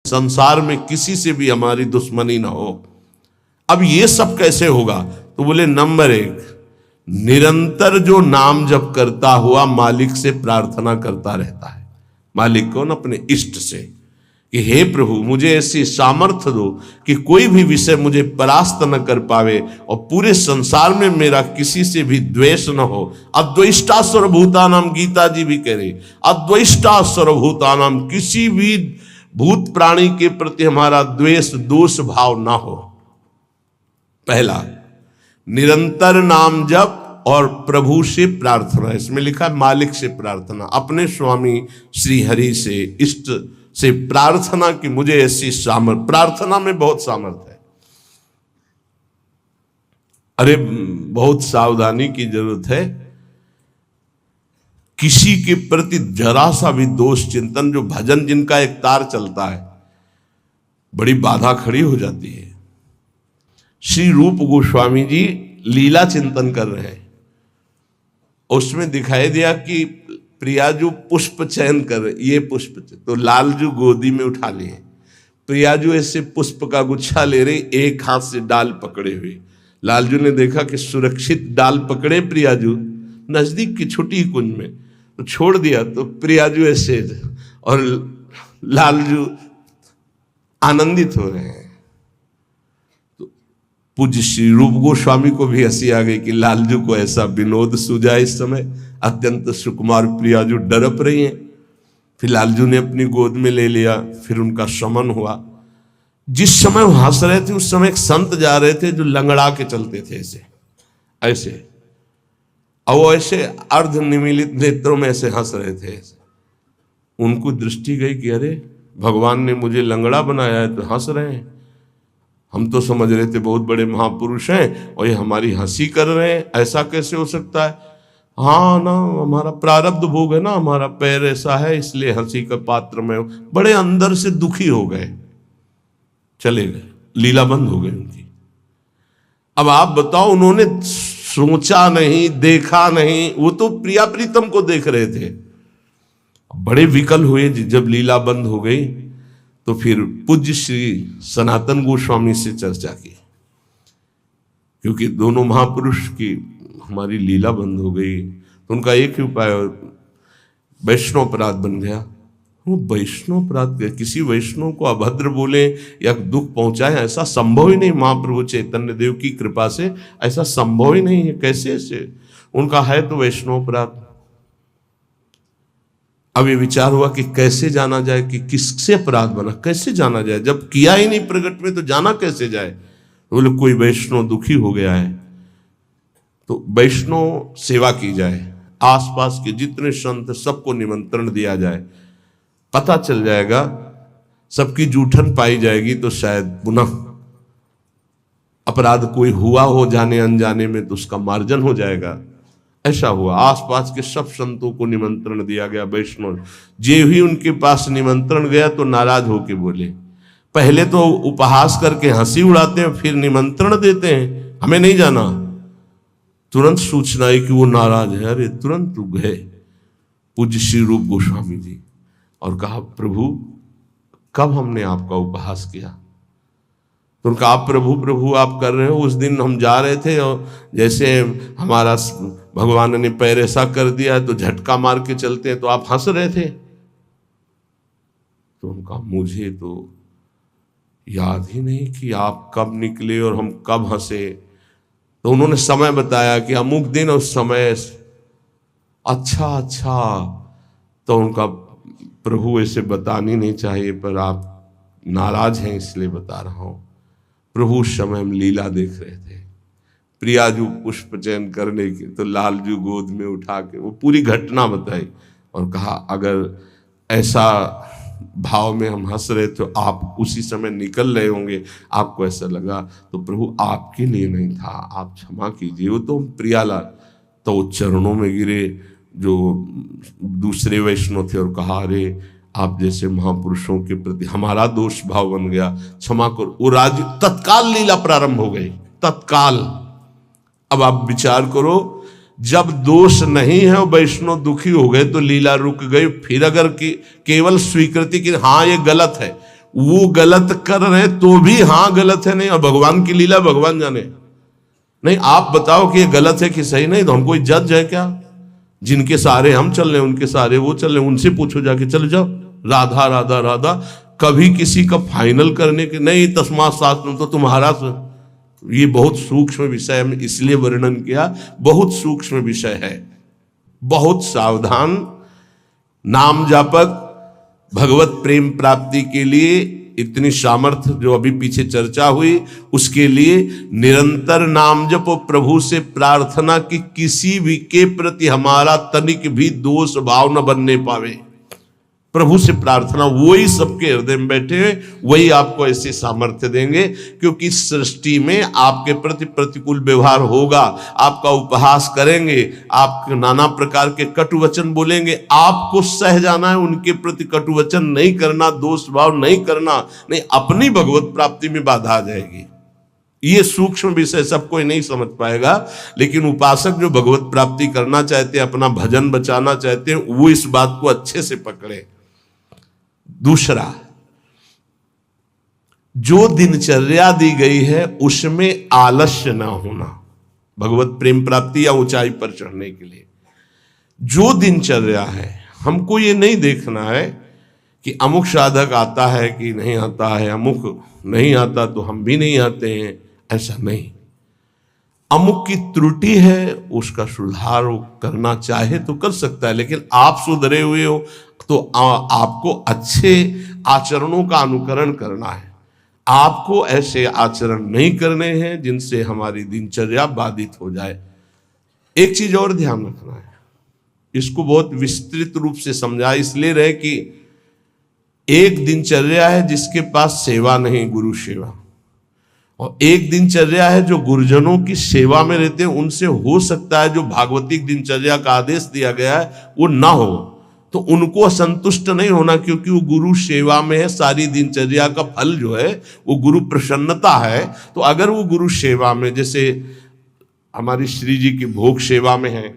संसार में किसी से भी हमारी दुश्मनी ना हो। अब ये सब कैसे होगा? तो बोले नंबर 1, निरंतर जो नाम जप करता हुआ मालिक से प्रार्थना करता रहता है। मालिक कौन? अपने इष्ट से, कि हे प्रभु मुझे ऐसी सामर्थ्य दो कि कोई भी विषय मुझे परास्त न कर पावे और पूरे संसार में मेरा किसी से भी द्वेष न हो। अद्वेष्टा सर्वभूतानाम, गीता जी भी कह रही, अद्वेष्टा सर्वभूतानाम, किसी भी भूत प्राणी के प्रति हमारा द्वेष दोष भाव ना हो। पहला, निरंतर नाम जप और प्रभु से प्रार्थना। इसमें लिखा है मालिक से प्रार्थना, अपने स्वामी श्री हरि से, इष्ट से प्रार्थना कि मुझे ऐसी सामर्थ। प्रार्थना में बहुत सामर्थ है। अरे बहुत सावधानी की जरूरत है। किसी के प्रति जरा सा भी दोष चिंतन, जो भजन जिनका एक तार चलता है, बड़ी बाधा खड़ी हो जाती है। श्री रूप गोस्वामी जी लीला चिंतन कर रहे हैं, उसमें दिखाई दिया कि प्रियाजू पुष्प चयन कर रहे, ये पुष्प, तो लालजू गोदी में उठा लिए, प्रियाजू ऐसे पुष्प का गुच्छा ले रही, एक हाथ से डाल पकड़े हुए। लालजू ने देखा कि सुरक्षित डाल पकड़े प्रियाजू नजदीक की छोटी कुंज में, तो छोड़ दिया, तो प्रियाजू ऐसे और लालजू आनंदित हो रहे हैं। तो पूज्य श्री रूप गोस्वामी को भी हंसी आ गई कि लालजू को ऐसा विनोद सूझा। इस समय अत्यंत सुकुमार प्रियाजू डरप रही हैं। फिर लालजू ने अपनी गोद में ले लिया, फिर उनका शमन हुआ। जिस समय वो हंस रहे थे उस समय एक संत जा रहे थे जो लंगड़ा के चलते थे, ऐसे ऐसे, और वो ऐसे अर्ध निमीलित नेत्रों में ऐसे हंस रहे थे। उनको दृष्टि गई कि अरे भगवान ने मुझे लंगड़ा बनाया है तो हंस रहे हैं। हम तो समझ रहे थे बहुत बड़े महापुरुष हैं और ये हमारी हंसी कर रहे हैं, ऐसा कैसे हो सकता है? हाँ ना, हमारा प्रारब्ध भोग है ना, हमारा पैर ऐसा है इसलिए हंसी का पात्र में। बड़े अंदर से दुखी हो गए, चले गए, लीला बंद हो गई उनकी। अब आप बताओ, उन्होंने सोचा नहीं, देखा नहीं, वो तो प्रिया प्रीतम को देख रहे थे। बड़े विकल हुए जब लीला बंद हो गई, तो फिर पूज्य श्री सनातन गोस्वामी से चर्चा की, क्योंकि दोनों महापुरुष की हमारी लीला बंद हो गई, तो उनका एक ही उपाय, वैष्णव अपराध बन गया। वो वैष्णव अपराध, किसी वैष्णव को अभद्र बोले या दुख पहुंचाए, ऐसा संभव ही नहीं। महाप्रभु चैतन्य देव की कृपा से ऐसा संभव ही नहीं है। कैसे ऐसे? उनका है तो वैष्णव अपराध। अब ये विचार हुआ कि कैसे जाना जाए कि किससे अपराध बना, कैसे जाना जाए? जब किया ही नहीं प्रकट में तो जाना कैसे जाए? बोले कोई वैष्णव दुखी हो गया है तो वैष्णव सेवा की जाए, आसपास के जितने संत सबको निमंत्रण दिया जाए, पता चल जाएगा, सबकी जूठन पाई जाएगी तो शायद पुनः अपराध कोई हुआ हो जाने अनजाने में तो उसका मार्जन हो जाएगा। ऐसा हुआ, आसपास के सब संतों को निमंत्रण दिया गया। वैष्णव जे ही उनके पास निमंत्रण गया तो नाराज होके बोले, पहले तो उपहास करके हंसी उड़ाते हैं, फिर निमंत्रण देते हैं, हमें नहीं जाना। तुरंत सूचना आई कि वो नाराज है। अरे तुरंत गए पूज्य श्री रूप गोस्वामी जी और कहा, प्रभु कब हमने आपका उपहास किया? तो उनका, आप प्रभु प्रभु आप कर रहे हो, उस दिन हम जा रहे थे और जैसे हमारा भगवान ने पैर ऐसा कर दिया तो झटका मार के चलते हैं तो आप हंस रहे थे। तो उनका, मुझे तो याद ही नहीं कि आप कब निकले और हम कब हंसे। तो उन्होंने समय बताया कि अमुक दिन उस समय। अच्छा, तो उनका, प्रभु ऐसे बतानी नहीं चाहिए पर आप नाराज हैं इसलिए बता रहा हूं। प्रभु उस समय हम लीला देख रहे थे, प्रियाजू पुष्प चयन करने की, तो लालजू गोद में उठा के वो पूरी घटना बताई और कहा, अगर ऐसा भाव में हम हंस रहे तो आप उसी समय निकल रहे होंगे, आपको ऐसा लगा तो प्रभु आपके लिए नहीं था, आप क्षमा कीजिए। वो तो प्रियालाल तो वो चरणों में गिरे जो दूसरे वैष्णव थे और कहा, अरे आप जैसे महापुरुषों के प्रति हमारा दोष भाव बन गया, क्षमा करो। वो राज तत्काल लीला प्रारंभ हो गई, तत्काल। अब आप विचार करो, जब दोष नहीं है वैष्णव दुखी हो गए तो लीला रुक गई। फिर अगर केवल स्वीकृति की हाँ ये गलत है, वो गलत कर रहे हैं तो भी हाँ गलत है, नहीं, और भगवान की लीला भगवान जाने। नहीं, आप बताओ कि ये गलत है कि सही, नहीं तो हम कोई जज है क्या? जिनके सहारे हम चल रहे हैं उनके सहारे वो चल रहे हैं, उनसे पूछो जाके, चल जाओ राधा राधा राधा। कभी किसी का फाइनल करने के नहीं, तस्मात् शास्त्रम तो तुम्हारा। ये बहुत सूक्ष्म विषय है, इसलिए वर्णन किया, बहुत सूक्ष्म विषय है, बहुत सावधान। नाम जापक भगवत प्रेम प्राप्ति के लिए इतनी सामर्थ्य जो अभी पीछे चर्चा हुई, उसके लिए निरंतर नाम जपो, प्रभु से प्रार्थना कि किसी भी के प्रति हमारा तनिक भी दोष भाव न बनने पावे। प्रभु से प्रार्थना, वही सबके हृदय में बैठे हैं, वही आपको ऐसे सामर्थ्य देंगे। क्योंकि सृष्टि में आपके प्रति प्रतिकूल व्यवहार होगा, आपका उपहास करेंगे, आप नाना प्रकार के कटु वचन बोलेंगे, आपको सह जाना है, उनके प्रति कटु वचन नहीं करना, दोष भाव नहीं करना, नहीं अपनी भगवत प्राप्ति में बाधा आ जाएगी। ये सूक्ष्म विषय सब कोई नहीं समझ पाएगा, लेकिन उपासक जो भगवत प्राप्ति करना चाहते हैं, अपना भजन बचाना चाहते हैं, वो इस बात को अच्छे से पकड़े। दूसरा, जो दिनचर्या दी गई है उसमें आलस्य ना होना, भगवत प्रेम प्राप्ति या ऊंचाई पर चढ़ने के लिए जो दिनचर्या है, हमको ये नहीं देखना है कि अमुक साधक आता है कि नहीं आता है, अमुक नहीं आता तो हम भी नहीं आते हैं, ऐसा नहीं। अमुक की त्रुटि है, उसका सुधार करना चाहे तो कर सकता है, लेकिन आप सुधरे हुए हो तो आपको अच्छे आचरणों का अनुकरण करना है। आपको ऐसे आचरण नहीं करने हैं जिनसे हमारी दिनचर्या बाधित हो जाए। एक चीज और ध्यान रखना है, इसको बहुत विस्तृत रूप से समझा इसलिए रहे कि एक दिनचर्या है जिसके पास सेवा नहीं, गुरु सेवा, और एक दिनचर्या है जो गुरुजनों की सेवा में रहते हैं। उनसे हो सकता है जो भागवतिक दिनचर्या का आदेश दिया गया है वो ना हो, तो उनको असंतुष्ट नहीं होना, क्योंकि वो गुरु सेवा में है। सारी दिनचर्या का फल जो है वो गुरु प्रसन्नता है। तो अगर वो गुरु सेवा में, जैसे हमारी श्री जी की भोग सेवा में है,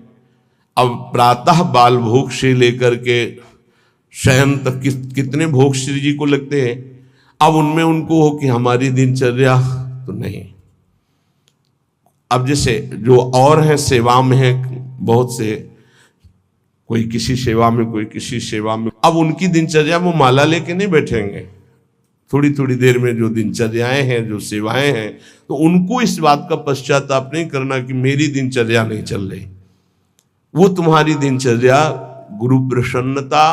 अब प्रातः बाल भोग से लेकर के शयन तक कितने भोग श्री जी को लगते हैं, अब उनमें उनको हो कि हमारी दिनचर्या तो नहीं। अब जैसे जो और हैं सेवा में है बहुत से, कोई किसी सेवा में, कोई किसी सेवा में, अब उनकी दिनचर्या वो माला लेके नहीं बैठेंगे। थोड़ी थोड़ी देर में जो दिनचर्याएं हैं, जो सेवाएं हैं, तो उनको इस बात का पश्चाताप नहीं करना कि मेरी दिनचर्या नहीं चल रही। वो तुम्हारी दिनचर्या गुरु प्रसन्नता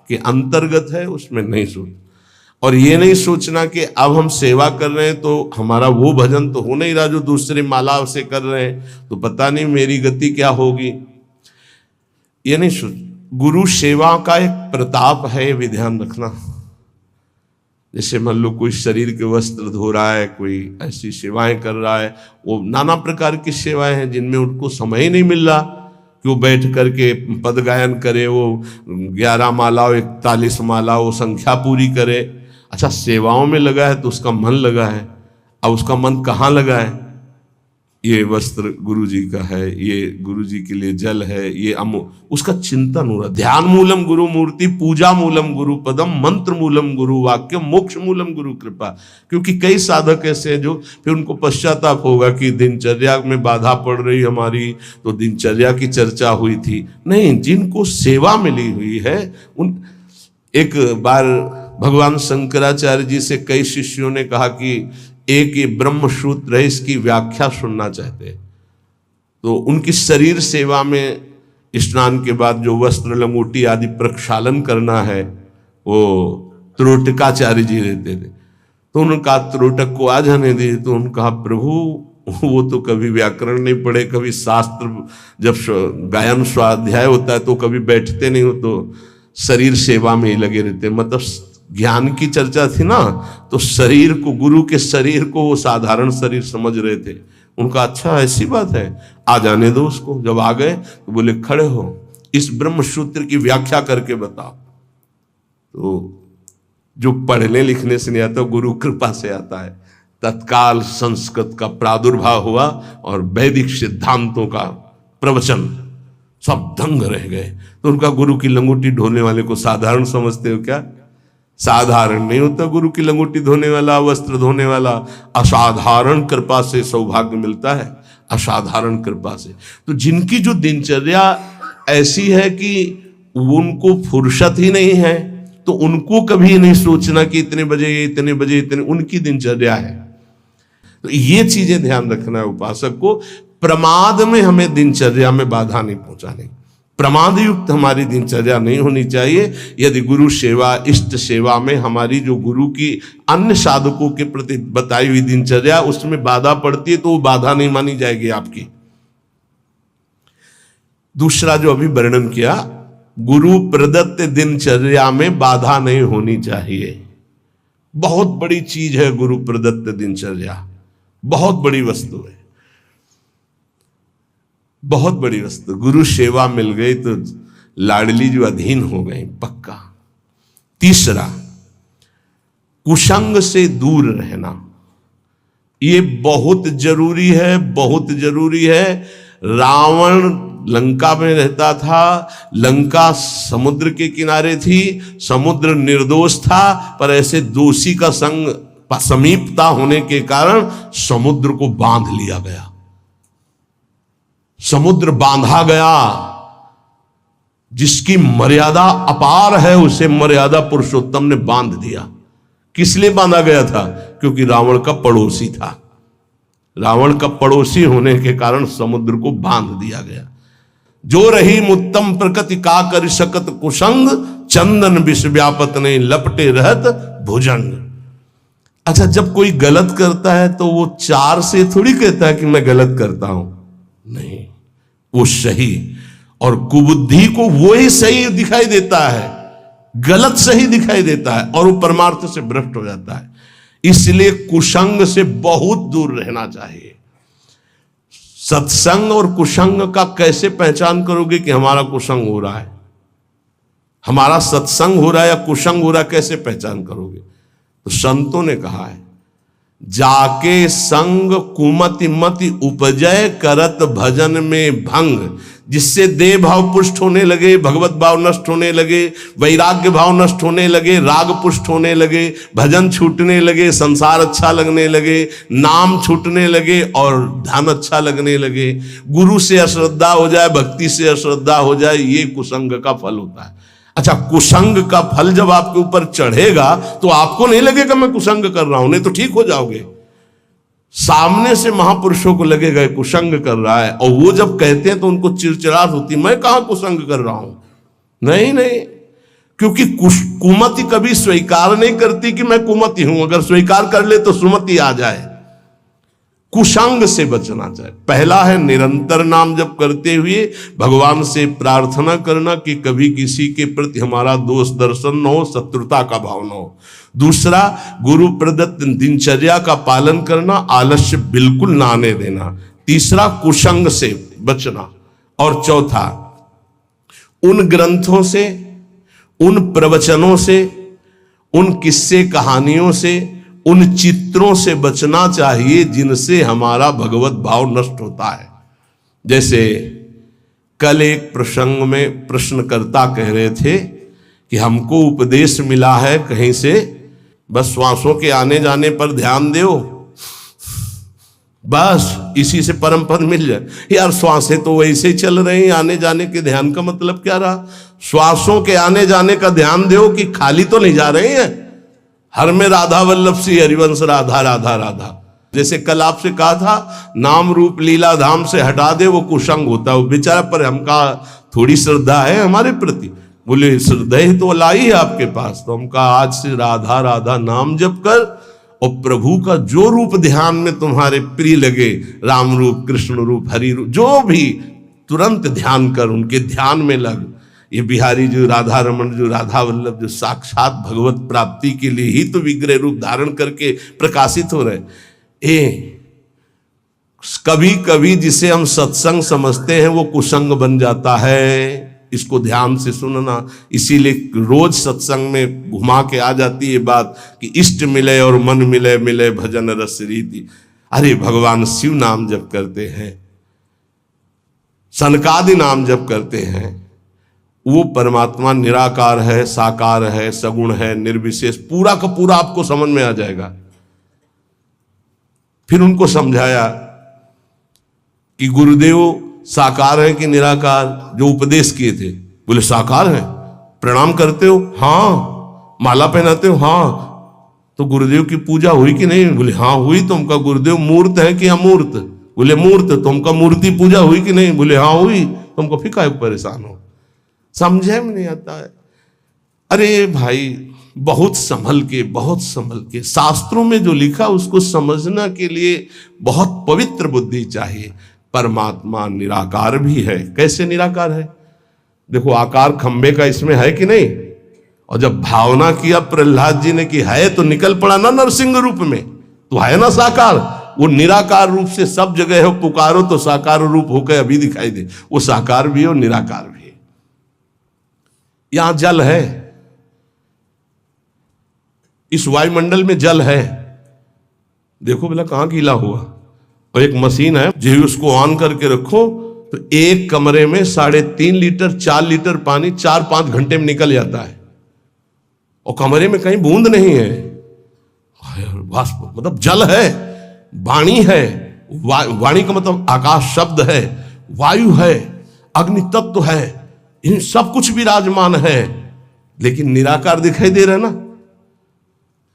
के अंतर्गत है, उसमें नहीं सोच। और ये नहीं सोचना कि अब हम सेवा कर रहे हैं तो हमारा वो भजन तो हो नहीं रहा जो दूसरे माला से कर रहे हैं, तो पता नहीं मेरी गति क्या होगी। ये नहीं सोच। गुरु सेवा का एक प्रताप है, ये भी ध्यान रखना। जैसे मान लो कोई शरीर के वस्त्र धो रहा है, कोई ऐसी सेवाएं कर रहा है, वो नाना प्रकार की सेवाएं हैं जिनमें उनको समय ही नहीं मिल रहा कि वो बैठ करके पद गायन करे, वो 11 माला 41 माला वो संख्या पूरी करे। अच्छा, सेवाओं में लगा है तो उसका मन लगा है। अब उसका मन कहाँ लगा है? ये वस्त्र गुरु जी का है, ये गुरु जी के लिए जल है, ये उसका चिंतन हो रहा। ध्यान मूलम गुरु मूर्ति, पूजा मूलम गुरु पदम, मंत्र मूलम गुरु वाक्य, मोक्ष मूलम गुरु कृपा। क्योंकि कई साधक ऐसे हैं जो फिर उनको पश्चाताप होगा कि दिनचर्या में बाधा पड़ रही हमारी, तो दिनचर्या की चर्चा हुई थी। नहीं, जिनको सेवा मिली हुई है उन। एक बार भगवान शंकराचार्य जी से कई शिष्यों ने कहा कि एक ये ब्रह्म सूत्र है, इसकी व्याख्या सुनना चाहते हैं। तो उनकी शरीर सेवा में स्नान के बाद जो वस्त्र लंगोटी आदि प्रक्षालन करना है, वो त्रोटकाचार्य जी रहते थे। तो उन्होंने कहा त्रोटक को आ जाने दिए। तो उन्होंने कहा प्रभु वो तो कभी व्याकरण नहीं पढ़े, कभी शास्त्र, जब गायन स्वाध्याय होता है तो कभी बैठते नहीं हो, तो शरीर सेवा में ही लगे रहते। मतलब ज्ञान की चर्चा थी ना, तो शरीर को, गुरु के शरीर को वो साधारण शरीर समझ रहे थे। उनका अच्छा ऐसी बात है, आ जाने दो उसको। जब आ गए तो बोले खड़े हो, इस ब्रह्म सूत्र की व्याख्या करके बताओ। तो जो पढ़ने लिखने से नहीं आता, गुरु कृपा से आता है। तत्काल संस्कृत का प्रादुर्भाव हुआ और वैदिक सिद्धांतों का प्रवचन, सब दंग रह गए। तो उनका गुरु की लंगोटी ढोने वाले को साधारण समझते हो क्या? साधारण नहीं होता गुरु की लंगोटी धोने वाला, वस्त्र धोने वाला। असाधारण कृपा से सौभाग्य मिलता है, असाधारण कृपा से। तो जिनकी जो दिनचर्या ऐसी है कि उनको फुर्सत ही नहीं है, तो उनको कभी नहीं सोचना कि इतने बजे इतने बजे इतने, उनकी दिनचर्या है। तो ये चीजें ध्यान रखना है उपासक को। प्रमाद में हमें दिनचर्या में बाधा नहीं पहुंचानी, प्रमाद युक्त हमारी दिनचर्या नहीं होनी चाहिए। यदि गुरु सेवा, इष्ट सेवा में हमारी जो गुरु की अन्य साधकों के प्रति बताई हुई दिनचर्या उसमें बाधा पड़ती है तो वो बाधा नहीं मानी जाएगी आपकी। दूसरा जो अभी वर्णन किया, गुरु प्रदत्त दिनचर्या में बाधा नहीं होनी चाहिए। बहुत बड़ी चीज है गुरु प्रदत्त दिनचर्या, बहुत बड़ी वस्तु है, बहुत बड़ी वस्तु। गुरु सेवा मिल गई तो लाडली जो अधीन हो गई पक्का। तीसरा, कुसंग से दूर रहना, ये बहुत जरूरी है, बहुत जरूरी है। रावण लंका में रहता था, लंका समुद्र के किनारे थी, समुद्र निर्दोष था, पर ऐसे दोषी का संग समीपता होने के कारण समुद्र को बांध लिया गया, समुद्र बांधा गया। जिसकी मर्यादा अपार है उसे मर्यादा पुरुषोत्तम ने बांध दिया। किस लिए बांधा गया था? क्योंकि रावण का पड़ोसी था। रावण का पड़ोसी होने के कारण समुद्र को बांध दिया गया। जो रही मुत्तम प्रकृति का कर सकत कुसंग, चंदन विष व्यापत ने लपटे रहत भुजंग। अच्छा, जब कोई गलत करता है तो वो चार से थोड़ी कहता है कि मैं गलत करता हूं, नहीं, वो सही और कुबुद्धि को वो ही सही दिखाई देता है, गलत सही दिखाई देता है और वो परमार्थ से भ्रष्ट हो जाता है। इसलिए कुसंग से बहुत दूर रहना चाहिए। सत्संग और कुसंग का कैसे पहचान करोगे कि हमारा कुसंग हो रहा है, हमारा सत्संग हो रहा है या कुसंग हो रहा है, कैसे पहचान करोगे? तो संतों ने कहा है, जाके संग कुमति मति उपजय करत भजन में भंग, जिससे देह भाव पुष्ट होने लगे, भगवत भाव नष्ट होने लगे, वैराग्य भाव नष्ट होने लगे, राग पुष्ट होने लगे, भजन छूटने लगे, संसार अच्छा लगने लगे, नाम छूटने लगे और ध्यान अच्छा लगने लगे। गुरु से अश्रद्धा हो जाए, भक्ति से अश्रद्धा हो जाए, ये कुसंग का फल होता है। अच्छा, कुसंग का फल जब आपके ऊपर चढ़ेगा तो आपको नहीं लगेगा मैं कुसंग कर रहा हूं, नहीं तो ठीक हो जाओगे। सामने से महापुरुषों को लगेगा कुसंग कर रहा है, और वो जब कहते हैं तो उनको चिड़चिड़ाहट होती, मैं कहां कुसंग कर रहा हूं। नहीं नहीं, क्योंकि कुमति कभी स्वीकार नहीं करती कि मैं कुमति हूं। अगर स्वीकार कर ले तो सुमति आ जाए। कुसंग से बचना चाहिए। पहला है निरंतर नाम जप करते हुए भगवान से प्रार्थना करना कि कभी किसी के प्रति हमारा दोष दर्शन न हो, शत्रुता का भाव न हो। दूसरा, गुरु प्रदत्त दिनचर्या का पालन करना, आलस्य बिल्कुल ना आने देना। तीसरा, कुसंग से बचना। और चौथा, उन ग्रंथों से, उन प्रवचनों से, उन किस्से कहानियों से, उन चित्रों से बचना चाहिए जिनसे हमारा भगवत भाव नष्ट होता है। जैसे कल एक प्रसंग में प्रश्नकर्ता कह रहे थे कि हमको उपदेश मिला है कहीं से, बस श्वासों के आने जाने पर ध्यान दो, बस इसी से परम पद मिल जाए। यार, श्वासें तो वैसे ही चल रही हैं, आने जाने के ध्यान का मतलब क्या रहा? श्वासों के आने जाने का ध्यान दो कि खाली तो नहीं जा रहे हैं। हर में राधा वल्लभ सी हरिवंश, राधा राधा राधा। जैसे कल आपसे कहा था, नाम रूप लीला धाम से हटा दे, वो कुसंग होता है। वो बेचारा, पर हमका थोड़ी श्रद्धा है हमारे प्रति। बोले श्रद्धा ही तो लाई है आपके पास। तो हमका आज से राधा राधा नाम जप कर, और प्रभु का जो रूप ध्यान में तुम्हारे प्रिय लगे, राम रूप, कृष्ण रूप, हरि रूप, जो भी, तुरंत ध्यान कर, उनके ध्यान में लग। ये बिहारी जो राधा रमन, जो राधा वल्लभ, जो साक्षात भगवत प्राप्ति के लिए ही तो विग्रह रूप धारण करके प्रकाशित हो रहे। कभी कभी जिसे हम सत्संग समझते हैं वो कुसंग बन जाता है। इसको ध्यान से सुनना। इसीलिए रोज सत्संग में घुमा के आ जाती है बात कि इष्ट मिले और मन मिले, मिले भजन रस रीति। अरे भगवान शिव नाम जप करते हैं, सनकादि नाम जप करते हैं, वो परमात्मा निराकार है, साकार है, सगुण है, निर्विशेष, पूरा का पूरा आपको समझ में आ जाएगा। फिर उनको समझाया कि गुरुदेव साकार है कि निराकार, जो उपदेश किए थे। बोले साकार है। प्रणाम करते हो? हाँ। माला पहनाते हो? हाँ। तो गुरुदेव की पूजा हुई कि नहीं? बोले हाँ हुई। तो उनका गुरुदेव मूर्त है कि अमूर्त? बोले मूर्त। तो उनका मूर्ति पूजा हुई कि नहीं? बोले हाँ हुई। तो हमको फिर काहे परेशान हो? समझे में नहीं आता है। अरे भाई, बहुत संभल के शास्त्रों में जो लिखा उसको समझने के लिए बहुत पवित्र बुद्धि चाहिए। परमात्मा निराकार भी है। कैसे निराकार है? देखो, आकार खंबे का इसमें है कि नहीं? और जब भावना किया प्रहलाद जी ने कि है, तो निकल पड़ा ना नरसिंह रूप में, तो है ना साकार। वो निराकार रूप से सब जगह है, पुकारो तो साकार रूप होकर अभी दिखाई दे। वो साकार भी है और निराकार भी है। यहां जल है, इस वायुमंडल में जल है। देखो भला कहां गीला हुआ। और एक मशीन है, जो उसको ऑन करके रखो तो एक कमरे में 3.5 लीटर 4 लीटर पानी 4-5 घंटे में निकल जाता है। और कमरे में कहीं बूंद नहीं है। वाष्प मतलब जल है, वाणी है। वाणी का मतलब आकाश शब्द है, वायु है, अग्नि तत्व है, इन सब कुछ विराजमान है। लेकिन निराकार दिखाई दे रहा है ना?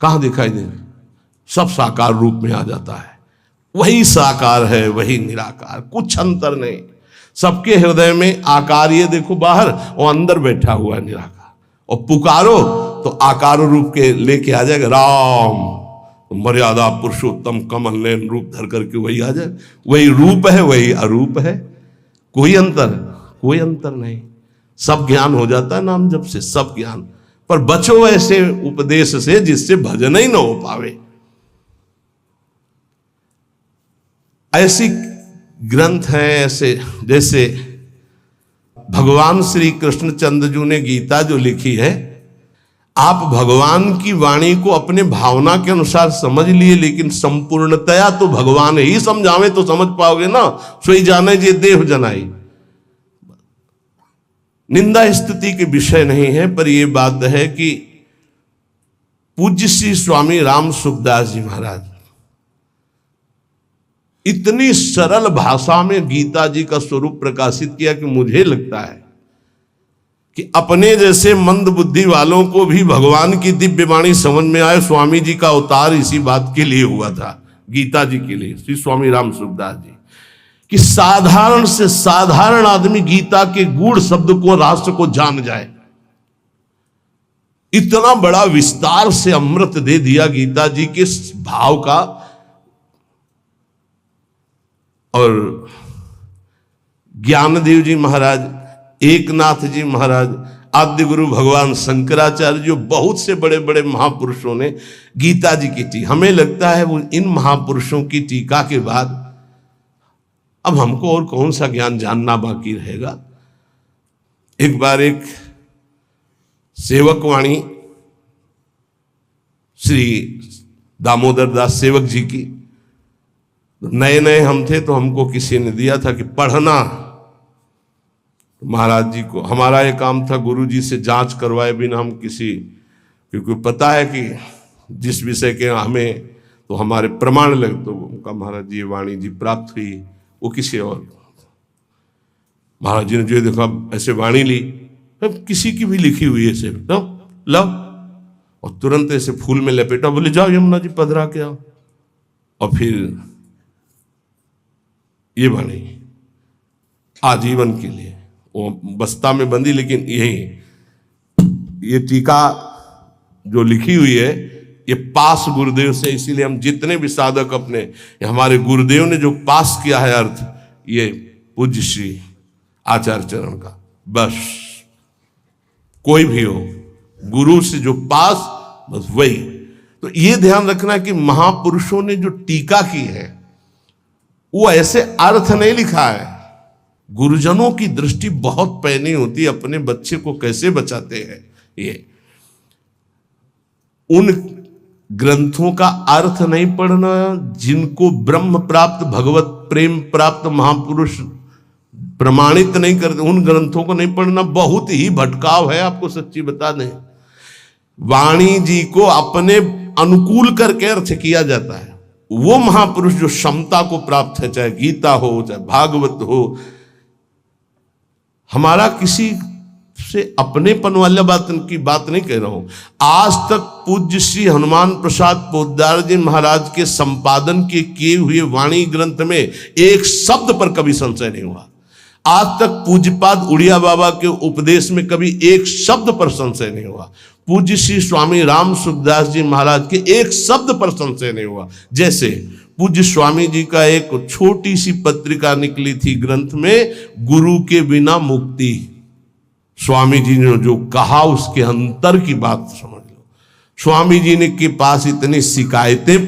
कहां दिखाई दे रहा? सब साकार रूप में आ जाता है। वही साकार है, वही निराकार, कुछ अंतर नहीं। सबके हृदय में आकार, ये देखो बाहर, और अंदर बैठा हुआ है निराकार। और पुकारो तो आकार रूप के लेके आ जाएगा। राम, तो मर्यादा पुरुषोत्तम कमल नयन रूप धर करके वही आ जाए। वही रूप है, वही अरूप है। कोई अंतर नहीं। सब ज्ञान हो जाता है नाम जप से, सब ज्ञान। पर बचो ऐसे उपदेश से जिससे भजन ही न हो पावे। ऐसी ग्रंथ हैं ऐसे, जैसे भगवान श्री कृष्णचंद्र जी ने गीता जो लिखी है, आप भगवान की वाणी को अपने भावना के अनुसार समझ लिए, लेकिन संपूर्णतया तो भगवान ही समझावे तो समझ पाओगे ना। सोई जाने जे देव जनाई। निंदा स्तुति के विषय नहीं है, पर यह बात है कि पूज्य श्री स्वामी राम सुखदास जी महाराज इतनी सरल भाषा में गीता जी का स्वरूप प्रकाशित किया कि मुझे लगता है कि अपने जैसे मंद बुद्धि वालों को भी भगवान की दिव्य वाणी समझ में आए। स्वामी जी का अवतार इसी बात के लिए हुआ था, गीता जी के लिए, श्री स्वामी राम सुखदास जी, कि साधारण से साधारण आदमी गीता के गूढ़ शब्द को, राष्ट्र को जान जाए। इतना बड़ा विस्तार से अमृत दे दिया गीता जी के भाव का। और ज्ञानदेव जी महाराज, एकनाथ जी महाराज, आद्य गुरु भगवान शंकराचार्य, जो बहुत से बड़े बड़े महापुरुषों ने गीता जी की टीका, हमें लगता है वो इन महापुरुषों की टीका के बाद अब हमको और कौन सा ज्ञान जानना बाकी रहेगा। एक बार एक सेवकवाणी श्री दामोदर दास सेवक जी की, नए नए हम थे तो हमको किसी ने दिया था कि पढ़ना। महाराज जी को हमारा ये काम था, गुरु जी से जांच करवाए बिना हम किसी, क्योंकि पता है कि जिस विषय के हमें तो हमारे प्रमाण लग, तो उनका महाराज जी वाणी जी प्राप्त हुई, वो किसी और। महाराज जी ने जो देखा ऐसे वाणी ली, किसी की भी लिखी हुई ऐसे, लो, और तुरंत ऐसे फूल में लपेटा, बोले जाओ यमुना जी पधरा के आओ। और फिर ये वाणी आजीवन के लिए वो बस्ता में बंदी, लेकिन ये टीका जो लिखी हुई है ये पास गुरुदेव से, इसीलिए हम जितने भी साधक अपने, हमारे गुरुदेव ने जो पास किया है अर्थ, ये पूज्य श्री आचार्य चरण का। बस कोई भी हो, गुरु से जो पास, बस वही। तो ये ध्यान रखना कि महापुरुषों ने जो टीका की है वो ऐसे अर्थ नहीं लिखा है। गुरुजनों की दृष्टि बहुत पैनी होती है, अपने बच्चे को कैसे बचाते हैं। ये उन ग्रंथों का अर्थ नहीं पढ़ना जिनको ब्रह्म प्राप्त, भगवत प्रेम प्राप्त महापुरुष प्रमाणित नहीं करते, उन ग्रंथों को नहीं पढ़ना बहुत ही भटकाव है। आपको सच्ची बता दें, वाणी जी को अपने अनुकूल करके अर्थ किया जाता है। वो महापुरुष जो क्षमता को प्राप्त है, चाहे गीता हो चाहे भागवत हो, हमारा किसी से अपनेपन वाला बात की बात नहीं कह रहा हूं। आज तक पूज्य श्री हनुमान प्रसाद पोद्दार जी महाराज के संपादन के किए हुए वाणी ग्रंथ में एक शब्द पर कभी संशय नहीं हुआ। आज तक पूज्यपाद उड़िया बाबा के उपदेश में कभी एक शब्द पर संशय नहीं हुआ। पूज्य श्री स्वामी राम सुखदास जी महाराज के एक शब्द पर संशय नहीं हुआ। जैसे पूज्य स्वामी जी का एक छोटी सी पत्रिका निकली थी ग्रंथ में, गुरु के बिना मुक्ति। स्वामी जी ने जो कहा उसके अंतर की बात समझ लो। स्वामी जी ने के पास इतनी शिकायतें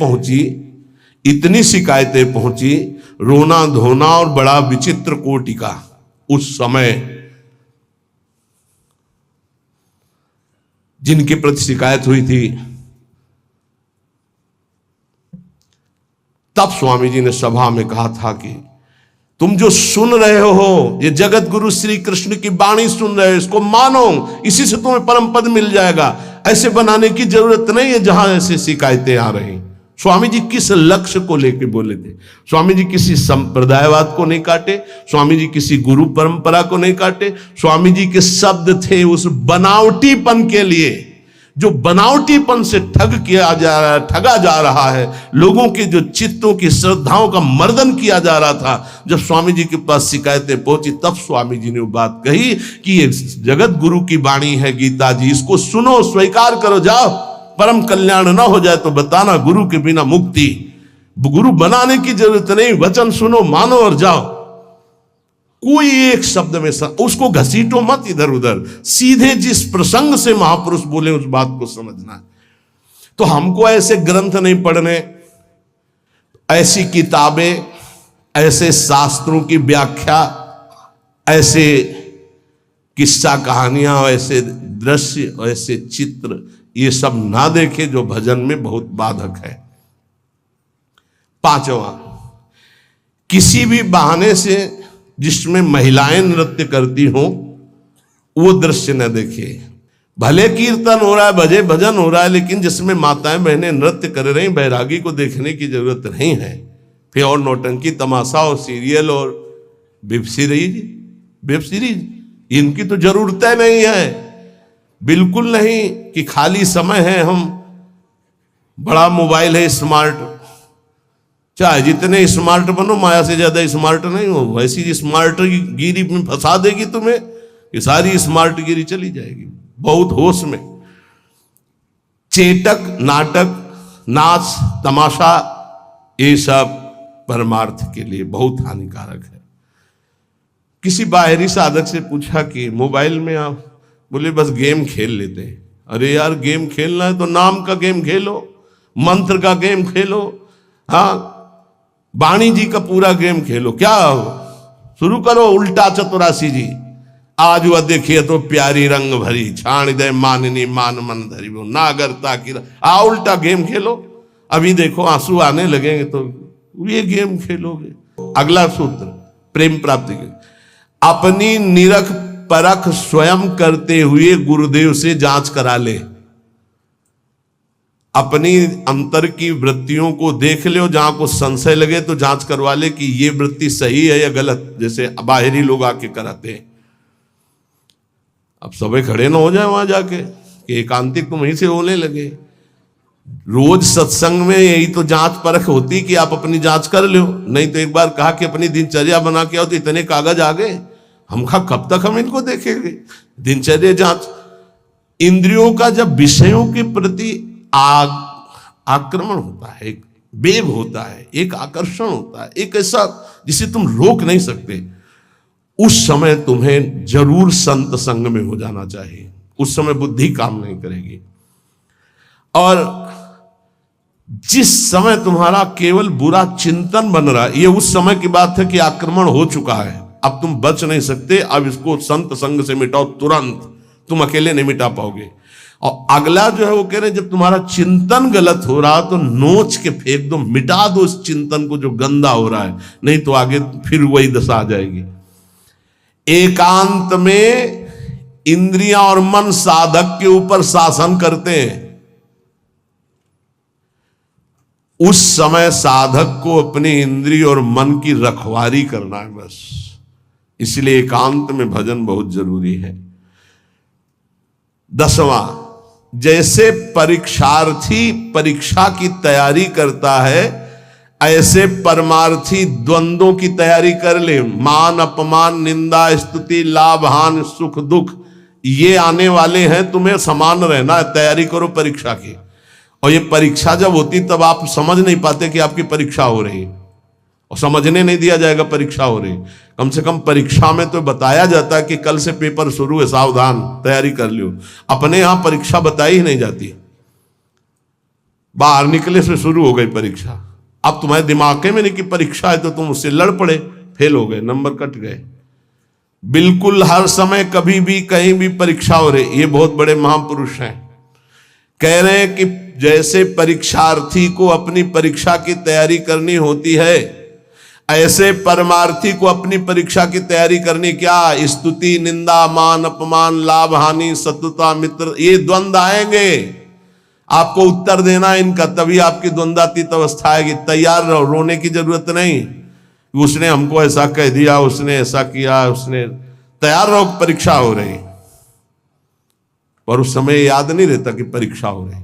पहुंची, रोना धोना और बड़ा विचित्र कोटि का उस समय जिनके प्रति शिकायत हुई थी। तब स्वामी जी ने सभा में कहा था कि तुम जो सुन रहे हो, ये जगत गुरु श्री कृष्ण की वाणी सुन रहे हो, इसको मानो, इसी से तुम्हें परम पद मिल जाएगा। ऐसे बनाने की जरूरत नहीं है जहां ऐसे शिकायतें आ रही। स्वामी जी किस लक्ष्य को लेकर बोले थे? स्वामी जी किसी संप्रदायवाद को नहीं काटे, स्वामी जी किसी गुरु परंपरा को नहीं काटे। स्वामी जी के शब्द थे उस बनावटीपन के लिए, जो बनावटीपन से ठगा जा रहा है, लोगों के जो चित्तों की श्रद्धाओं का मर्दन किया जा रहा था। जब स्वामी जी के पास शिकायतें पहुंची तब स्वामी जी ने वो बात कही कि ये जगत गुरु की वाणी है गीता जी, इसको सुनो, स्वीकार करो, जाओ, परम कल्याण ना हो जाए तो बताना, गुरु के बिना मुक्ति। गुरु बनाने की जरूरत नहीं, वचन सुनो, मानो और जाओ। कोई एक शब्द में उसको घसीटो मत इधर उधर, सीधे जिस प्रसंग से महापुरुष बोले उस बात को समझना। तो हमको ऐसे ग्रंथ नहीं पढ़ने, ऐसी किताबें, ऐसे शास्त्रों की व्याख्या, ऐसे किस्सा कहानियां, ऐसे दृश्य, ऐसे चित्र, ये सब ना देखे जो भजन में बहुत बाधक है। पांचवा, किसी भी बहाने से जिसमें महिलाएं नृत्य करती हों वो दृश्य न देखे। भले कीर्तन हो रहा है, भजे भजन हो रहा है, लेकिन जिसमें माताएं बहनें नृत्य कर रही, बैरागी को देखने की जरूरत नहीं है। फिर और नौटंकी तमाशा और सीरियल और वेब सीरीज इनकी तो जरूरत नहीं है, बिल्कुल नहीं। कि खाली समय है, हम बड़ा मोबाइल है स्मार्ट, चाहे जितने स्मार्ट बनो, माया से ज्यादा स्मार्ट नहीं हो। वैसी स्मार्ट गिरी में फंसा देगी तुम्हें, ये सारी स्मार्ट गिरी चली जाएगी। बहुत होश में चेटक, नाटक, नाच, तमाशा, ये सब परमार्थ के लिए बहुत हानिकारक है। किसी बाहरी साधक से पूछा कि मोबाइल में आप, बोले बस गेम खेल लेते हैं। अरे यार, गेम खेलना है तो नाम का गेम खेलो, मंत्र का गेम खेलो, हाँ, वाणी जी का पूरा गेम खेलो। क्या शुरू करो उल्टा चतुरासी जी, आज वह देखिए तो प्यारी रंग भरी, छाण दे माननी मान मन धरी, वो नागरता की उल्टा गेम खेलो। अभी देखो आंसू आने लगेंगे तो ये गेम खेलोगे। अगला सूत्र प्रेम प्राप्ति के, अपनी निरख परख स्वयं करते हुए गुरुदेव से जांच करा ले। अपनी अंतर की वृत्तियों को देख ले, जहां को संशय लगे तो जांच करवा ले कि ये वृत्ति सही है या गलत, जैसे बाहरी लोग आके कराते हैं। अब सबे खड़े ना हो जाए वहां जाके कि एकांतिक तुम वहीं से होने लगे। रोज सत्संग में यही तो जांच परख होती कि आप अपनी जांच कर लो। नहीं तो एक बार कहा कि अपनी दिनचर्या बना के आओ, तो इतने कागज आ गए, हम कहा कब तक हम इनको देखेंगे। दिनचर्या जांच, इंद्रियों का जब विषयों के प्रति आक्रमण होता है, एक वेग होता है, एक आकर्षण होता है, एक ऐसा जिसे तुम रोक नहीं सकते, उस समय तुम्हें जरूर संत संग में हो जाना चाहिए। उस समय बुद्धि काम नहीं करेगी। और जिस समय तुम्हारा केवल बुरा चिंतन बन रहा है, ये उस समय की बात है कि आक्रमण हो चुका है, अब तुम बच नहीं सकते। अब इसको संत संग से मिटाओ तुरंत, तुम अकेले नहीं मिटा पाओगे। और अगला जो है वो कह रहे जब तुम्हारा चिंतन गलत हो रहा तो नोच के फेंक दो, मिटा दो उस चिंतन को जो गंदा हो रहा है, नहीं तो आगे फिर वही दशा आ जाएगी। एकांत में इंद्रियां और मन साधक के ऊपर शासन करते हैं, उस समय साधक को अपनी इंद्रिय और मन की रखवाली करना है बस। इसलिए एकांत में भजन बहुत जरूरी है। 10वां, जैसे परीक्षार्थी परीक्षा की तैयारी करता है, ऐसे परमार्थी द्वंद्वों की तैयारी कर ले। मान अपमान, निंदा स्तुति, लाभ हानि, सुख दुख, ये आने वाले हैं, तुम्हें समान रहना है। तैयारी करो परीक्षा की। और ये परीक्षा जब होती तब आप समझ नहीं पाते कि आपकी परीक्षा हो रही, और समझने नहीं दिया जाएगा परीक्षा हो रही। कम से कम परीक्षा में तो बताया जाता है कि कल से पेपर शुरू है, सावधान, तैयारी कर लियो। अपने यहां परीक्षा बताई ही नहीं जाती, बाहर निकले से शुरू हो गई परीक्षा। अब तुम्हारे दिमाग में नहीं कि परीक्षा है, तो तुम उससे लड़ पड़े, फेल हो गए, नंबर कट गए। बिल्कुल हर समय कभी भी कहीं भी परीक्षा हो रही। ये बहुत बड़े महापुरुष हैं, कह रहे हैं कि जैसे परीक्षार्थी को अपनी परीक्षा की तैयारी करनी होती है, ऐसे परमार्थी को अपनी परीक्षा की तैयारी करनी। क्या? स्तुति, निंदा, मान अपमान, लाभ हानि, शत्रुता मित्र, ये द्वंद्व आएंगे, आपको उत्तर देना इनका, तभी आपकी द्वंद्वातीत अवस्था आएगी। तैयार रहो, रोने की जरूरत नहीं, उसने हमको ऐसा कह दिया, उसने ऐसा किया, उसने। तैयार रहो, परीक्षा हो रही। पर उस समय याद नहीं रहता कि परीक्षा हो रही,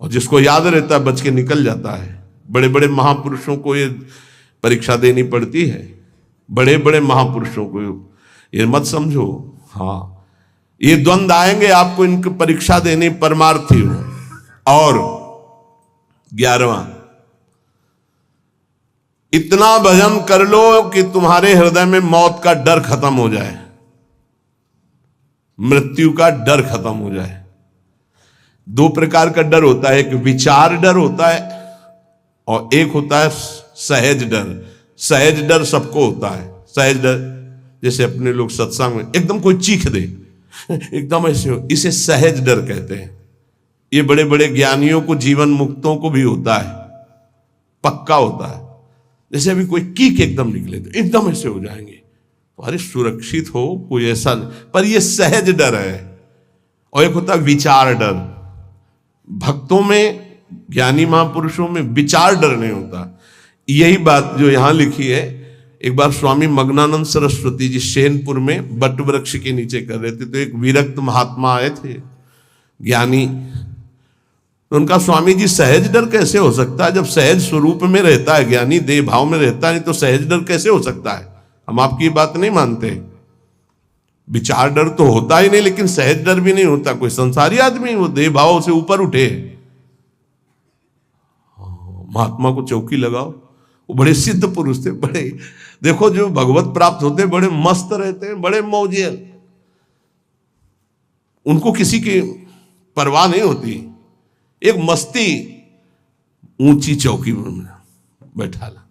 और जिसको याद रहता है बच के निकल जाता है। बड़े बड़े महापुरुषों को ये परीक्षा देनी पड़ती है, बड़े बड़े महापुरुषों को, ये मत समझो। हाँ, ये द्वंद्व आएंगे, आपको इनकी परीक्षा देनी, परमार्थी हो। और 11वां, इतना भजन कर लो कि तुम्हारे हृदय में मौत का डर खत्म हो जाए, मृत्यु का डर खत्म हो जाए। 2 प्रकार का डर होता है, एक विचार डर होता है और एक होता है सहज डर। सहज डर सबको होता है। सहज डर जैसे अपने लोग सत्संग में एकदम कोई चीख दे, एकदम ऐसे हो, इसे सहज डर कहते हैं। ये बड़े बड़े ज्ञानियों को, जीवन मुक्तों को भी होता है, पक्का होता है। जैसे अभी कोई कीक एकदम निकले तो एकदम ऐसे हो जाएंगे, अरे सुरक्षित हो, कोई ऐसा नहीं। पर ये सहज डर है। और एक होता है विचार डर। भक्तों में, ज्ञानी महापुरुषों में विचार डर नहीं होता। यही बात जो यहां लिखी है, एक बार स्वामी मग्नानंद सरस्वती जी शैनपुर में बट वृक्ष के नीचे कर रहे थे, तो एक विरक्त महात्मा आए थे, ज्ञानी। तो उनका, स्वामी जी सहज डर कैसे हो सकता है? जब सहज स्वरूप में रहता है ज्ञानी, देह भाव में रहता नहीं, तो सहज डर कैसे हो सकता है? हम आपकी बात नहीं मानते। विचार डर तो होता ही नहीं, लेकिन सहज डर भी नहीं होता। कोई संसारी आदमी वो देह भाव से ऊपर उठे, महात्मा को चौकी लगाओ। वो बड़े सिद्ध पुरुष थे, बड़े, देखो जो भगवत प्राप्त होते बड़े मस्त रहते हैं, बड़े मौजे, उनको किसी की परवाह नहीं होती। एक मस्ती, ऊंची चौकी में बैठा ला।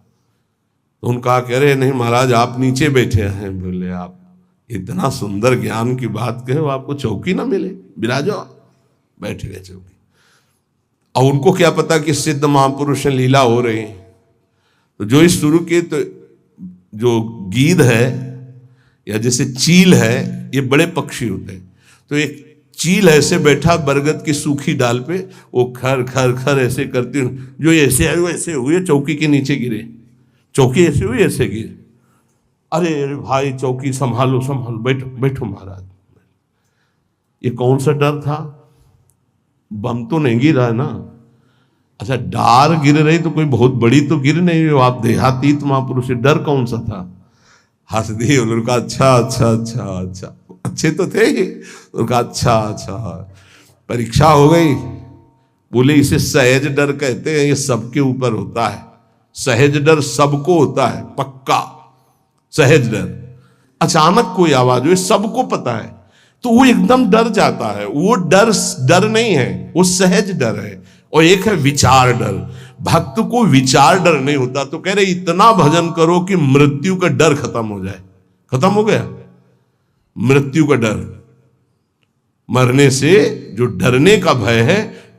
तो उनका कह रहे, नहीं महाराज आप नीचे बैठे हैं। बोले, आप इतना सुंदर ज्ञान की बात कहे, आपको चौकी ना मिले, विराजो। बैठ गए चौकी। और उनको क्या पता कि सिद्ध महापुरुष लीला हो रही। तो जो इस शुरू की, तो जो गीध है या जैसे चील है, ये बड़े पक्षी होते हैं। तो एक चील ऐसे बैठा बरगद की सूखी डाल पे, वो खर खर खर ऐसे करती, जो ऐसे आए वो ऐसे हुए, चौकी के नीचे गिरे। चौकी ऐसे हुई, ऐसे गिरे। अरे अरे भाई, चौकी संभालो संभालो, बैठो बैठो महाराज। ये कौन सा डर था? बम तो नहीं गिरा है ना? अच्छा, डार गिर रही तो कोई बहुत बड़ी तो गिर नहीं रही, आप देहातीत महापुरुष, डर कौन सा था? हंस दिए। उनका अच्छा अच्छा अच्छा अच्छा, अच्छे तो थे ही। उनका अच्छा अच्छा, परीक्षा हो गई। बोले, इसे सहज डर कहते हैं, ये सबके ऊपर होता है। सहज डर सबको होता है, पक्का सहज डर। अचानक कोई आवाज हुई, सबको पता है, तो वो एकदम डर जाता है। वो डर नहीं है, वो सहज डर है। और एक है विचार डर। भक्त को विचार डर नहीं होता। तो कह रहे, इतना भजन करो कि मृत्यु का डर खत्म हो जाए। खत्म हो गया मृत्यु का डर, मरने से जो डरने का भय है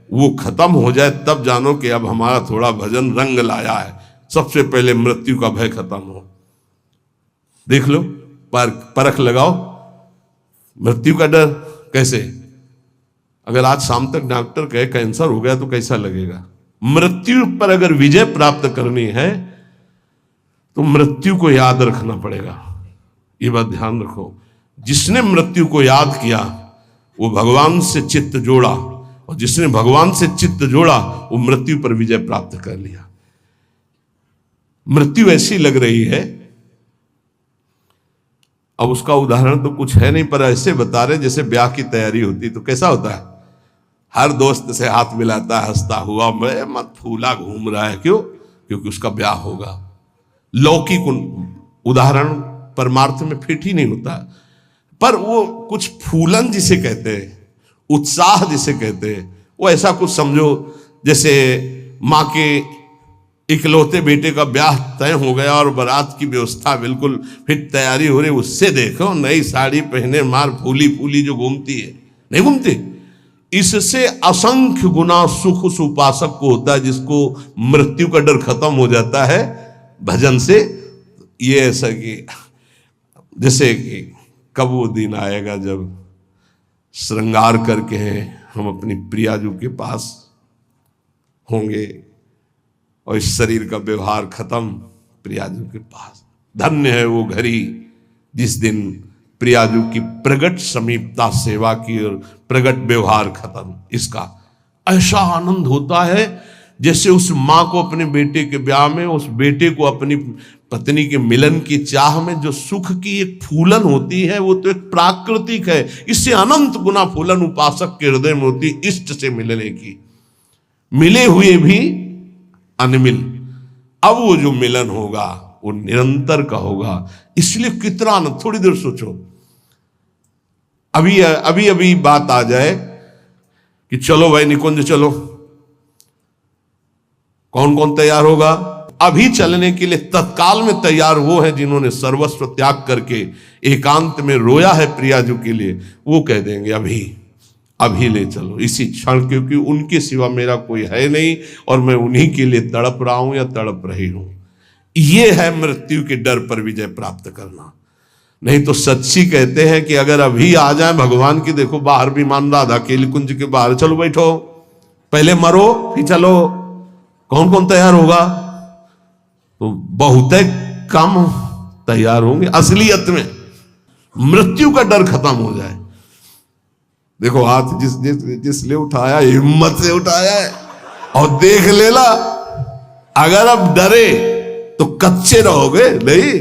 वो खत्म हो जाए, तब जानो कि अब हमारा थोड़ा भजन रंग लाया है। सबसे पहले मृत्यु का भय खत्म हो। देख लो, परख लगाओ। मृत्यु का डर कैसे? अगर आज शाम तक डॉक्टर कहे कैंसर हो गया तो कैसा लगेगा? मृत्यु पर अगर विजय प्राप्त करनी है तो मृत्यु को याद रखना पड़ेगा। ये बात ध्यान रखो, जिसने मृत्यु को याद किया वो भगवान से चित्त जोड़ा, और जिसने भगवान से चित्त जोड़ा वो मृत्यु पर विजय प्राप्त कर लिया। मृत्यु ऐसी लग रही है, अब उसका उदाहरण तो कुछ है नहीं, पर ऐसे बता रहे जैसे ब्याह की तैयारी होती तो कैसा होता है, हर दोस्त से हाथ मिलाता है हंसता हुआ, मैं मत फूला घूम रहा है। क्यों? क्योंकि उसका ब्याह होगा। लौकिक उदाहरण परमार्थ में फिट ही नहीं होता, पर वो कुछ फूलन जिसे कहते हैं, उत्साह जिसे कहते हैं, वो ऐसा कुछ समझो जैसे माँ के इकलौते बेटे का ब्याह तय हो गया और बारात की व्यवस्था बिल्कुल फिट तैयारी हो रही, उससे देखो नई साड़ी पहने मार फूली फूली जो घूमती है, नहीं घूमती? इससे असंख्य गुना सुख उस उपासक को होता है जिसको मृत्यु का डर खत्म हो जाता है भजन से। ये ऐसा कि जैसे कि कब वो दिन आएगा जब श्रृंगार करके हम अपनी प्रियाजू के पास होंगे और इस शरीर का व्यवहार खत्म प्रियाजू के पास। धन्य है वो घड़ी जिस दिन प्रियाजू की प्रगट समीपता सेवा की और प्रगट व्यवहार खत्म। इसका ऐसा आनंद होता है जैसे उस माँ को अपने बेटे के ब्याह में, उस बेटे को अपनी पत्नी के मिलन की चाह में जो सुख की एक फूलन होती है वो तो एक प्राकृतिक है। इससे अनंत गुना फूलन उपासक के हृदय में होती इष्ट से मिलने की, मिले हुए भी अनमिल। अब वो जो मिलन होगा वो निरंतर का होगा। इसलिए कितना आनंद। थोड़ी देर सोचो, अभी अभी बात आ जाए कि चलो भाई निकुंज चलो, कौन कौन तैयार होगा? अभी चलने के लिए तत्काल में तैयार वो है जिन्होंने सर्वस्व त्याग करके एकांत में रोया है प्रियाजू के लिए। वो कह देंगे अभी ले चलो इसी क्षण, क्योंकि उनके सिवा मेरा कोई है नहीं और मैं उन्हीं के लिए तड़प रहा हूं या तड़प रही हूं। ये है मृत्यु के डर पर विजय प्राप्त करना। नहीं तो सच्ची कहते हैं कि अगर अभी आ जाए भगवान की, देखो बाहर भी मान राधा के कुंज के बाहर, चलो बैठो पहले मरो फिर चलो, कौन कौन तैयार होगा? तो बहुत कम तैयार होंगे। असलियत में मृत्यु का डर खत्म हो जाए। देखो हाथ जिसने उठाया हिम्मत से उठाया है और देख लेला। अगर अब डरे तो कच्चे रहोगे, नहीं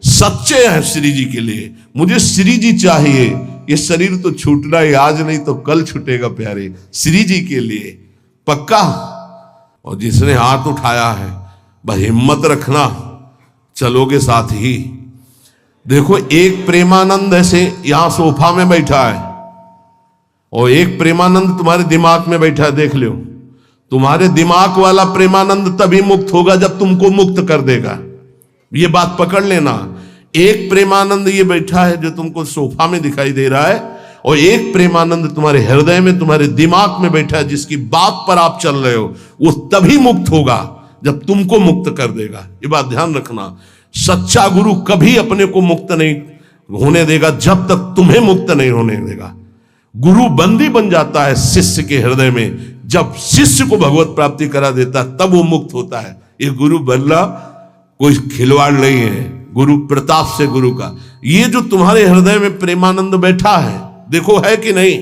सच्चे हैं श्री जी के लिए। मुझे श्री जी चाहिए, ये शरीर तो छूटना ही आज नहीं तो कल छूटेगा प्यारे, श्री जी के लिए पक्का। और जिसने हाथ उठाया है बस हिम्मत रखना, चलोगे साथ ही। देखो एक प्रेमानंद ऐसे यहां सोफा में बैठा है और एक प्रेमानंद तुम्हारे दिमाग में बैठा है। देख लो, तुम्हारे दिमाग वाला प्रेमानंद तभी मुक्त होगा जब तुमको मुक्त कर देगा। ये बात पकड़ लेना। एक प्रेमानंद ये बैठा है जो तुमको सोफा में दिखाई दे रहा है, और एक प्रेमानंद तुम्हारे हृदय में तुम्हारे दिमाग में बैठा है जिसकी बात पर आप चल रहे हो। वो तभी मुक्त होगा जब तुमको मुक्त कर देगा। ये बात ध्यान रखना। सच्चा गुरु कभी अपने को मुक्त नहीं होने देगा जब तक तुम्हें मुक्त नहीं होने देगा। गुरु बंदी बन जाता है शिष्य के हृदय में, जब शिष्य को भगवत प्राप्ति करा देता है तब वो मुक्त होता है। ये गुरु बनना कोई खिलवाड़ नहीं है, गुरु प्रताप से गुरु का। ये जो तुम्हारे हृदय में प्रेमानंद बैठा है, देखो है कि नहीं,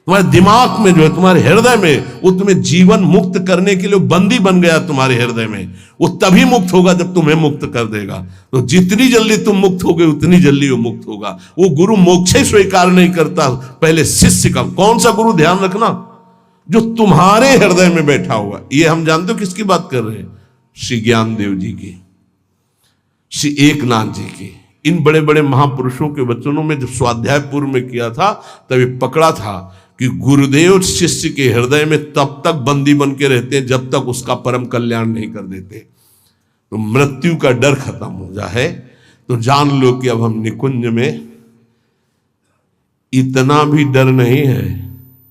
तुम्हारे दिमाग में जो है, तुम्हारे हृदय में, वो तुम्हें जीवन मुक्त करने के लिए बंदी बन गया तुम्हारे हृदय में। वो तभी मुक्त होगा जब तुम्हें मुक्त कर देगा। तो जितनी जल्दी तुम मुक्त होगे उतनी जल्दी वो मुक्त होगा। वो गुरु मोक्ष स्वीकार नहीं करता, पहले शिष्य का। कौन सा गुरु? ध्यान रखना, जो तुम्हारे हृदय में बैठा हुआ। ये हम जानते हो किसकी बात कर रहे हैं? श्री ज्ञानदेव जी की, श्री एकनाथ जी की। इन बड़े बड़े महापुरुषों के वचनों में जब स्वाध्याय पूर्व में किया था तभी पकड़ा था कि गुरुदेव शिष्य के हृदय में तब तक बंदी बन के रहते हैं जब तक उसका परम कल्याण नहीं कर देते। तो मृत्यु का डर खत्म हो जाए तो जान लो कि अब हम निकुंज में इतना भी डर नहीं है,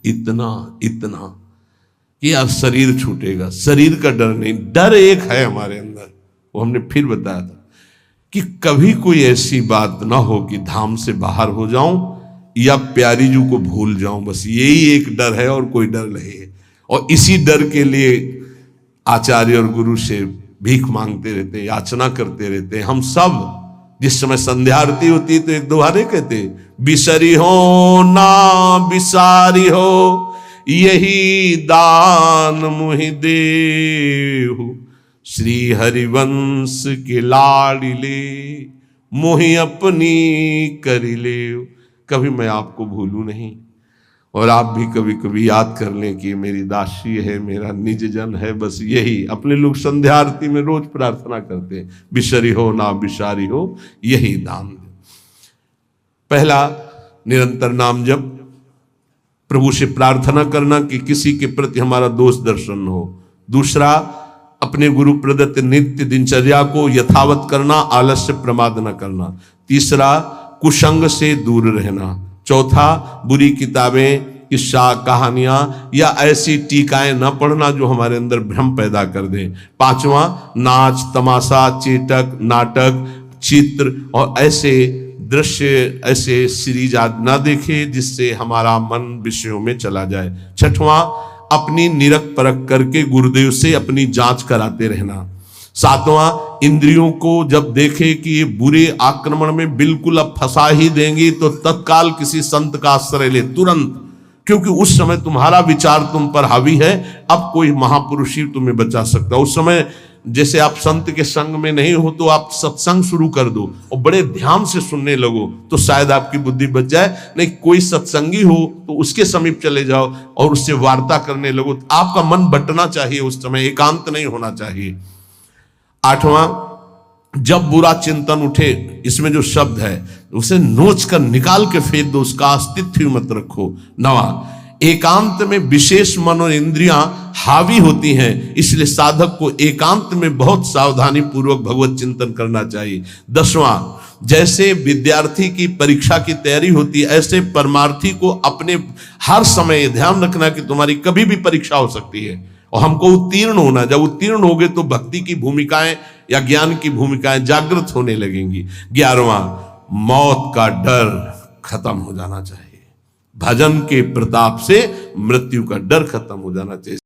इतना कि अब शरीर छूटेगा। शरीर का डर नहीं, डर एक है हमारे अंदर, वो हमने फिर बताया था कि कभी कोई ऐसी बात ना हो कि धाम से बाहर हो जाऊं या प्यारी जू को भूल जाऊं। बस यही एक डर है और कोई डर नहीं है। और इसी डर के लिए आचार्य और गुरु से भीख मांगते रहते हैं, याचना करते रहते हैं। हम सब जिस समय संध्या आरती होती है तो एक दोहारे कहते, बिसरी हो ना बिसारी हो यही दान मुहि देहु, श्री हरिवंश के लाडिले मोहि अपनी करिले। कभी मैं आपको भूलूं नहीं और आप भी कभी कभी याद कर लें कि मेरी दासी है, मेरा निज जन है। बस यही अपने लोग संध्या आरती में रोज प्रार्थना करते हैं, बिसरी हो ना बिसारी हो यही दान। पहला, निरंतर नाम जप, प्रभु से प्रार्थना करना कि किसी के प्रति हमारा दोष दर्शन हो। दूसरा, अपने गुरु प्रदत्त नित्य दिनचर्या को यथावत करना, आलस्य प्रमाद न करना। तीसरा, कुसंग से दूर रहना। चौथा, बुरी किताबें, किस्सा, कहानियां या ऐसी टीकाएं न पढ़ना जो हमारे अंदर भ्रम पैदा कर दे। पांचवा, नाच तमाशा, चेटक, नाटक, चित्र और ऐसे दृश्य, ऐसे सीरीज आदि न देखे जिससे हमारा मन विषयों में चला जाए। छठवां, अपनी निरख परख करके गुरुदेव से अपनी जांच कराते रहना। सातवां, इंद्रियों को जब देखे कि ये बुरे आक्रमण में बिल्कुल अब फंसा ही देंगी तो तत्काल किसी संत का आश्रय ले तुरंत, क्योंकि उस समय तुम्हारा विचार तुम पर हावी है, अब कोई महापुरुष ही तुम्हें बचा सकता। उस समय जैसे आप संत के संग में नहीं हो तो आप सत्संग शुरू कर दो और बड़े ध्यान से सुनने लगो तो शायद आपकी बुद्धि बच जाए। नहीं, कोई सत्संगी हो तो उसके समीप चले जाओ और उससे वार्ता करने लगो। आपका मन बटना चाहिए, उस समय एकांत नहीं होना चाहिए। आठवां, जब बुरा चिंतन उठे, इसमें जो शब्द है उसे नोच कर निकाल के फेंक दो, उसका अस्तित्व मत रखो। नवा, एकांत में विशेष मन और इंद्रियां हावी होती हैं, इसलिए साधक को एकांत में बहुत सावधानी पूर्वक भगवत चिंतन करना चाहिए। दसवां, जैसे विद्यार्थी की परीक्षा की तैयारी होती है, ऐसे परमार्थी को अपने हर समय ध्यान रखना कि तुम्हारी कभी भी परीक्षा हो सकती है और हमको उत्तीर्ण होना। जब उत्तीर्ण होगे तो भक्ति की भूमिकाएं या ज्ञान की भूमिकाएं जागृत होने लगेंगी। 11वां, मौत का डर खत्म हो जाना चाहिए। भजन के प्रताप से मृत्यु का डर खत्म हो जाना चाहिए।